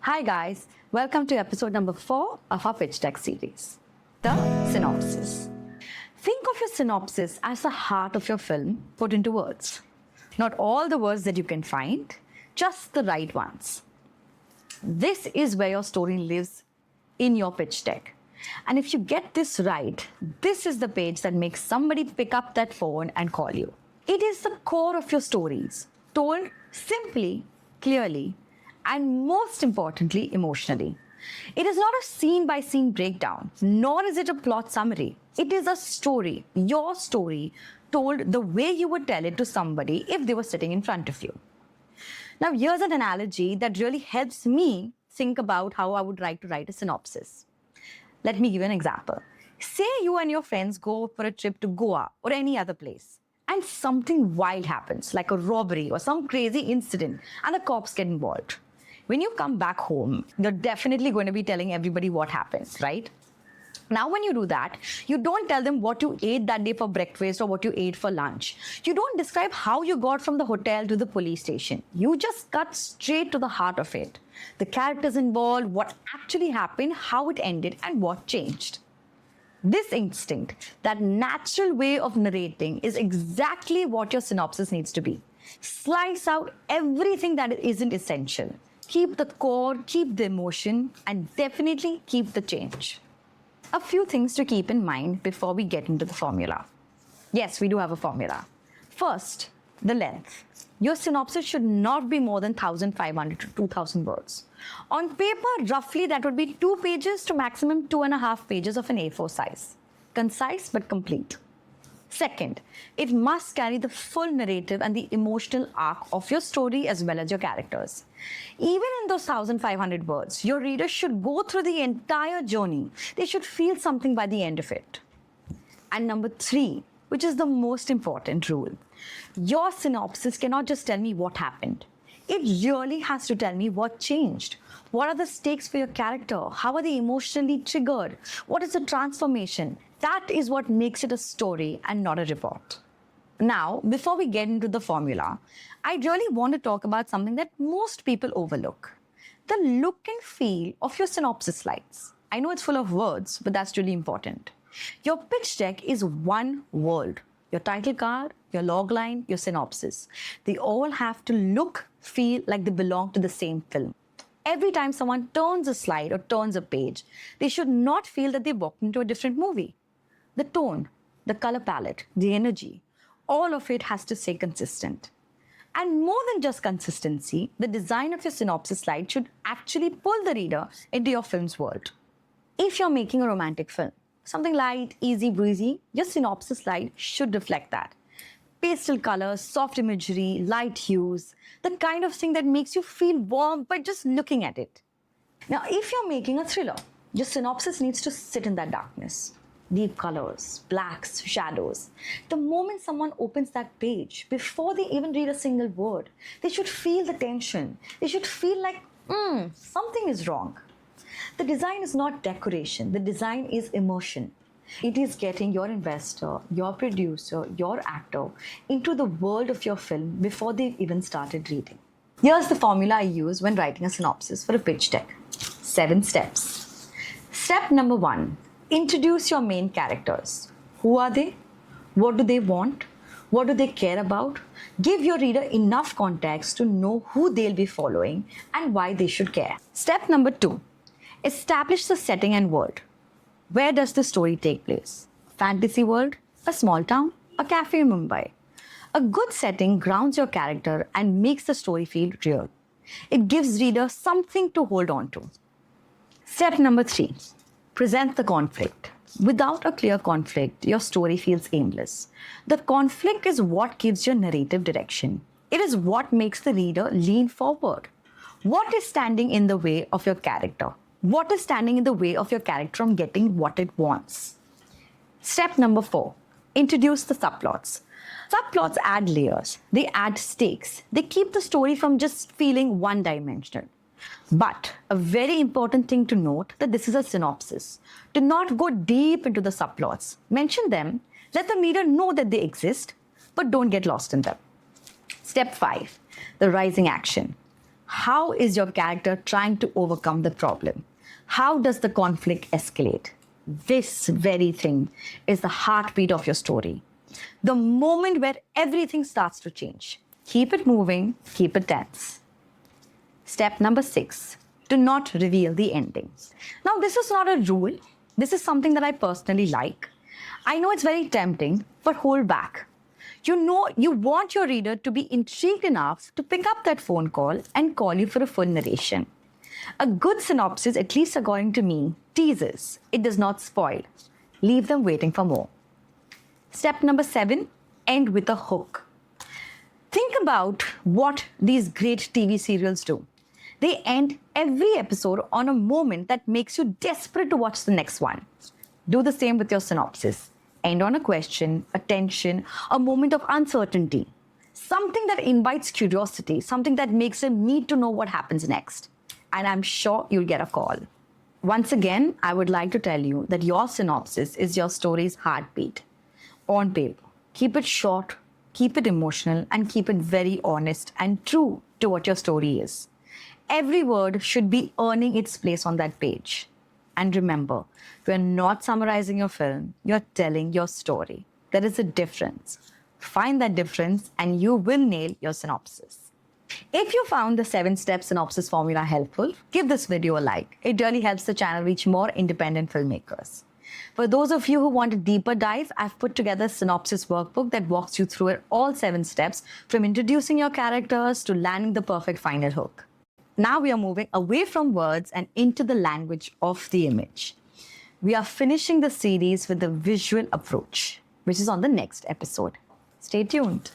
Hi guys, welcome to episode number 4 of our pitch deck series, the synopsis. Think of your synopsis as the heart of your film put into words. Not all the words that you can find, just the right ones. This is where your story lives in your pitch deck. And if you get this right, this is the page that makes somebody pick up that phone and call you. It is the core of your stories, told simply, clearly, and most importantly, emotionally. It is not a scene by scene breakdown, nor is it a plot summary. It is a story, your story, told the way you would tell it to somebody if they were sitting in front of you. Now, here's an analogy that really helps me think about how I would like to write a synopsis. Let me give you an example. Say you and your friends go for a trip to Goa or any other place, and something wild happens, like a robbery or some crazy incident, and the cops get involved. When you come back home, you're definitely going to be telling everybody what happened, right? Now, when you do that, you don't tell them what you ate that day for breakfast or what you ate for lunch. You don't describe how you got from the hotel to the police station. You just cut straight to the heart of it. The characters involved, what actually happened, how it ended, and what changed. This instinct, that natural way of narrating, is exactly what your synopsis needs to be. Slice out everything that isn't essential. Keep the core, keep the emotion, and definitely keep the change. A few things to keep in mind before we get into the formula. Yes, we do have a formula. First, the length. Your synopsis should not be more than 1,500 to 2,000 words. On paper, roughly that would be 2 pages to maximum 2.5 pages of an A4 size. Concise but complete. Second, it must carry the full narrative and the emotional arc of your story as well as your characters. Even in those 1,500 words, your reader should go through the entire journey. They should feel something by the end of it. And number 3, which is the most important rule, your synopsis cannot just tell me what happened. It really has to tell me what changed. What are the stakes for your character? How are they emotionally triggered? What is the transformation? That is what makes it a story and not a report. Now, before we get into the formula, I really want to talk about something that most people overlook. The look and feel of your synopsis slides. I know it's full of words, but that's really important. Your pitch deck is one world. Your title card, your logline, your synopsis. They all have to look, feel like they belong to the same film. Every time someone turns a slide or turns a page, they should not feel that they walked into a different movie. The tone, the color palette, the energy, all of it has to stay consistent. And more than just consistency, the design of your synopsis slide should actually pull the reader into your film's world. If you're making a romantic film, something light, easy breezy, your synopsis slide should reflect that. Pastel colors, soft imagery, light hues, the kind of thing that makes you feel warm by just looking at it. Now, if you're making a thriller, your synopsis needs to sit in that darkness. Deep colors, blacks, shadows. The moment someone opens that page, before they even read a single word, they should feel the tension. They should feel like, something is wrong. The design is not decoration. The design is emotion. It is getting your investor, your producer, your actor into the world of your film before they've even started reading. Here's the formula I use when writing a synopsis for a pitch deck. 7 steps. Step number 1. Introduce your main characters. Who are they? What do they want? What do they care about? Give your reader enough context to know who they'll be following and why they should care. Step number 2. Establish the setting and world. Where does the story take place? Fantasy world? A small town? A cafe in Mumbai? A good setting grounds your character and makes the story feel real. It gives readers something to hold on to. Step number 3. Present the conflict. Without a clear conflict, your story feels aimless. The conflict is what gives your narrative direction. It is what makes the reader lean forward. What is standing in the way of your character? What is standing in the way of your character from getting what it wants? Step number 4. Introduce the subplots. Subplots add layers. They add stakes. They keep the story from just feeling one-dimensional. But a very important thing to note that this is a synopsis. Do not go deep into the subplots. Mention them, let the reader know that they exist, but don't get lost in them. Step 5. The rising action. How is your character trying to overcome the problem? How does the conflict escalate? This very thing is the heartbeat of your story. The moment where everything starts to change. Keep it moving, keep it tense. Step number 6, do not reveal the endings. Now, this is not a rule. This is something that I personally like. I know it's very tempting, but hold back. You know you want your reader to be intrigued enough to pick up that phone call and call you for a full narration. A good synopsis, at least according to me, teases. It does not spoil. Leave them waiting for more. Step number 7, end with a hook. Think about what these great TV serials do. They end every episode on a moment that makes you desperate to watch the next one. Do the same with your synopsis. End on a question, a tension, a moment of uncertainty. Something that invites curiosity, something that makes them need to know what happens next. And I'm sure you'll get a call. Once again, I would like to tell you that your synopsis is your story's heartbeat. On paper, keep it short, keep it emotional, and keep it very honest and true to what your story is. Every word should be earning its place on that page. And remember, you're not summarizing your film, you're telling your story. There is a difference. Find that difference and you will nail your synopsis. If you found the 7-step synopsis formula helpful, give this video a like. It really helps the channel reach more independent filmmakers. For those of you who want a deeper dive, I've put together a synopsis workbook that walks you through all 7 steps, from introducing your characters to landing the perfect final hook. Now we are moving away from words and into the language of the image. We are finishing the series with the visual approach, which is on the next episode. Stay tuned.